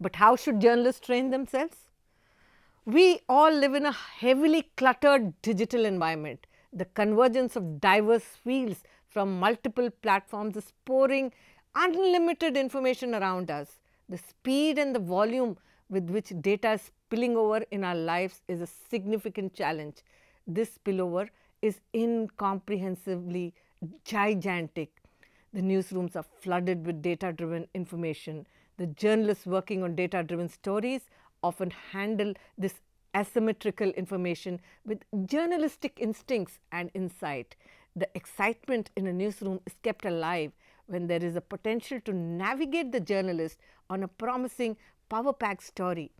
But how should journalists train themselves? We all live in a heavily cluttered digital environment. The convergence of diverse fields from multiple platforms is pouring unlimited information around us. The speed and the volume with which data is spilling over in our lives is a significant challenge. This spillover is incomprehensibly gigantic. The newsrooms are flooded with data-driven information. The journalists working on data-driven stories often handle this asymmetrical information with journalistic instincts and insight. The excitement in a newsroom is kept alive when there is a potential to navigate the journalist on a promising, power-packed story.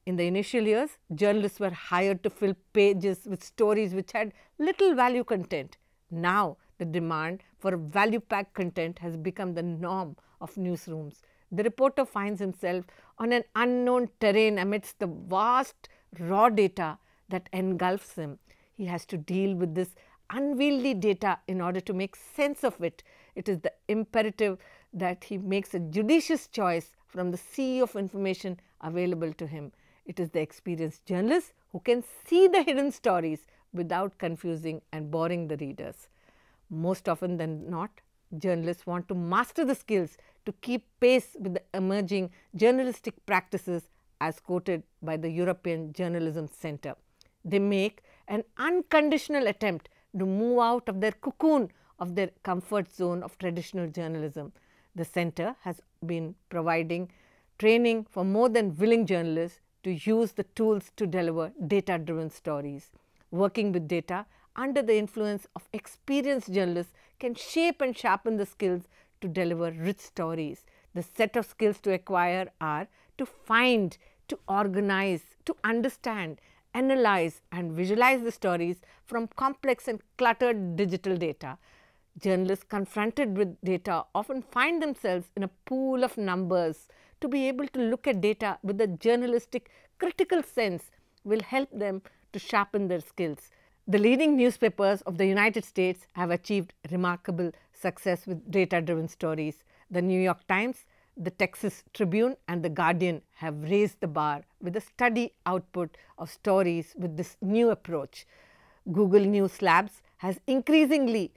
In the initial years, journalists were hired to fill pages with stories which had little value content. Now, the demand for value-packed content has become the norm of newsrooms. The reporter finds himself on an unknown terrain amidst the vast raw data that engulfs him. He has to deal with this unwieldy data in order to make sense of it. It is the imperative that he makes a judicious choice from the sea of information available to him. It is the experienced journalist who can see the hidden stories without confusing and boring the readers. Most often than not, journalists want to master the skills to keep pace with the emerging journalistic practices as quoted by the European Journalism Centre. They make an unconditional attempt to move out of their cocoon of their comfort zone of traditional journalism. The centre has been providing training for more than willing journalists to use the tools to deliver data-driven stories. Working with data under the influence of experienced journalists can shape and sharpen the skills to deliver rich stories. The set of skills to acquire are to find, to organize, to understand, analyze and visualize the stories from complex and cluttered digital data. Journalists confronted with data often find themselves in a pool of numbers. To be able to look at data with a journalistic critical sense will help them to sharpen their skills. The leading newspapers of the United States have achieved remarkable success with data-driven stories. The New York Times, the Texas Tribune and the Guardian have raised the bar with a steady output of stories with this new approach. Google News Labs has increasingly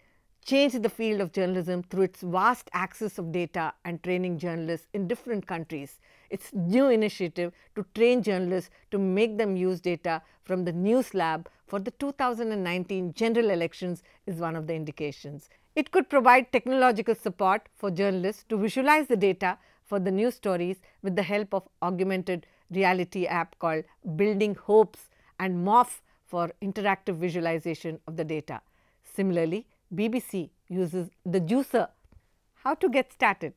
changed the field of journalism through its vast access of data and training journalists in different countries. Its new initiative to train journalists to make them use data from the News Lab for the 2019 general elections is one of the indications. It could provide technological support for journalists to visualize the data for the news stories with the help of augmented reality app called Building Hopes and Morph for interactive visualization of the data. Similarly, BBC uses the Juicer. How to get started?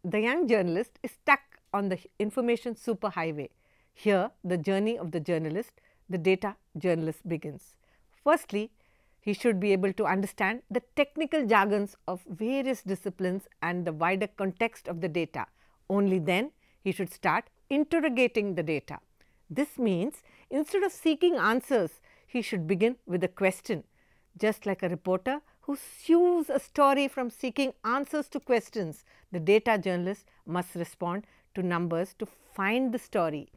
The young journalist is stuck on the information superhighway. Here, the journey of the journalist, the data journalist begins. Firstly, he should be able to understand the technical jargons of various disciplines and the wider context of the data. Only then he should start interrogating the data. This means instead of seeking answers, he should begin with a question. Just like a reporter who sues a story from seeking answers to questions, the data journalist must respond to numbers to find the story.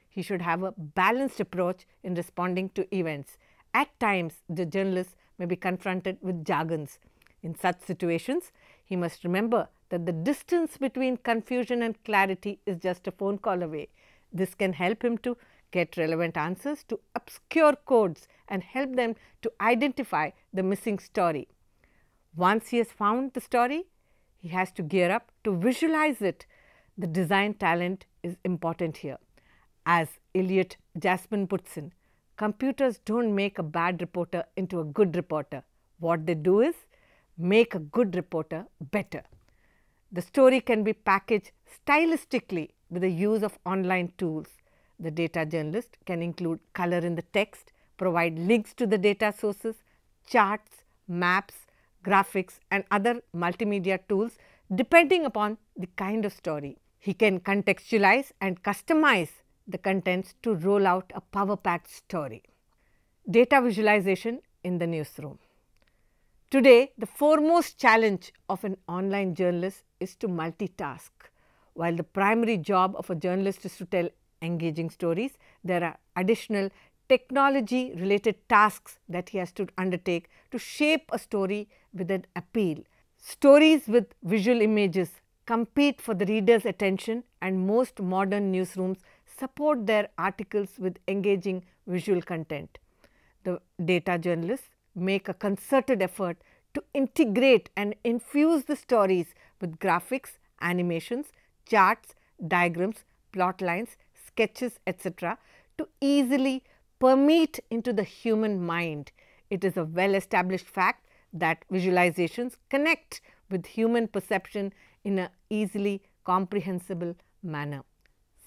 He should have a balanced approach in responding to events. At times, the journalist may be confronted with jargons. In such situations, he must remember that the distance between confusion and clarity is just a phone call away. This can help him to get relevant answers to obscure codes and help them to identify the missing story. Once he has found the story, he has to gear up to visualize it. The design talent is important here. As Elliot Jasmine puts in, computers don't make a bad reporter into a good reporter. What they do is make a good reporter better. The story can be packaged stylistically with the use of online tools. The data journalist can include color in the text, provide links to the data sources, charts, maps, graphics and other multimedia tools depending upon the kind of story. He can contextualize and customize the contents to roll out a power-packed story. Data visualization in the newsroom. Today, the foremost challenge of an online journalist is to multitask. While the primary job of a journalist is to tell engaging stories, there are additional technology related tasks that he has to undertake to shape a story with an appeal. Stories with visual images compete for the reader's attention, and most modern newsrooms support their articles with engaging visual content. The data journalists make a concerted effort to integrate and infuse the stories with graphics, animations, charts, diagrams, plot lines, sketches, etc., to easily permeate into the human mind. It is a well established fact that visualizations connect with human perception in an easily comprehensible manner.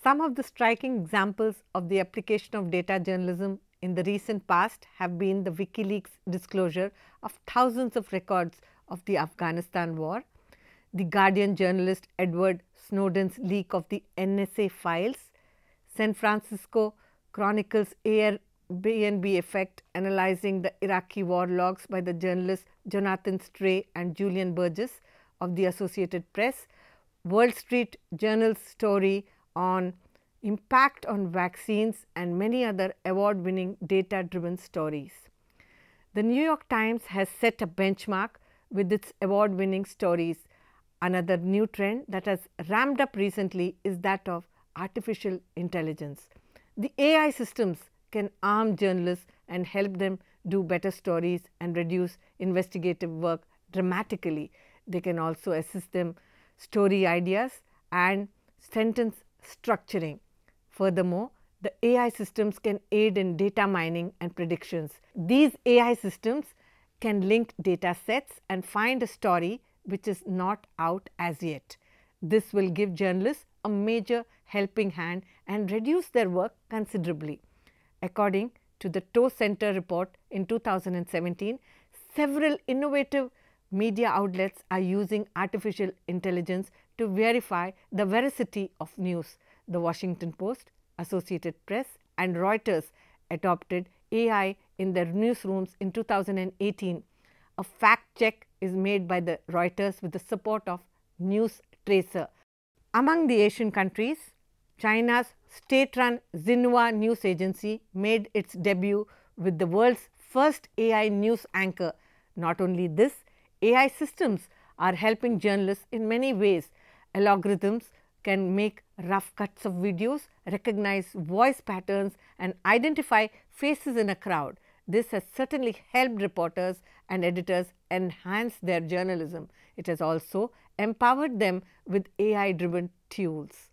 Some of the striking examples of the application of data journalism in the recent past have been the WikiLeaks disclosure of thousands of records of the Afghanistan war, the Guardian journalist Edward Snowden's leak of the NSA files, San Francisco Chronicle's Airbnb effect analyzing the Iraqi war logs by the journalists Jonathan Stray and Julian Burgess of the Associated Press, Wall Street Journal's story on impact on vaccines, and many other award-winning data-driven stories. The New York Times has set a benchmark with its award-winning stories. Another new trend that has ramped up recently is that of artificial intelligence. The AI systems can arm journalists and help them do better stories and reduce investigative work dramatically. They can also assist them story ideas and sentence structuring. Furthermore, the AI systems can aid in data mining and predictions. These AI systems can link data sets and find a story which is not out as yet. This will give journalists a major helping hand and reduce their work considerably. According to the TOE Center report in 2017, several innovative media outlets are using artificial intelligence to verify the veracity of news. The Washington Post, Associated Press and Reuters adopted AI in their newsrooms in 2018. A fact check is made by the Reuters with the support of News Tracer. Among the Asian countries, China's state-run Xinhua news agency made its debut with the world's first AI news anchor. Not only this, AI systems are helping journalists in many ways. Algorithms can make rough cuts of videos, recognize voice patterns and identify faces in a crowd. This has certainly helped reporters and editors enhance their journalism. It has also empowered them with AI-driven tools.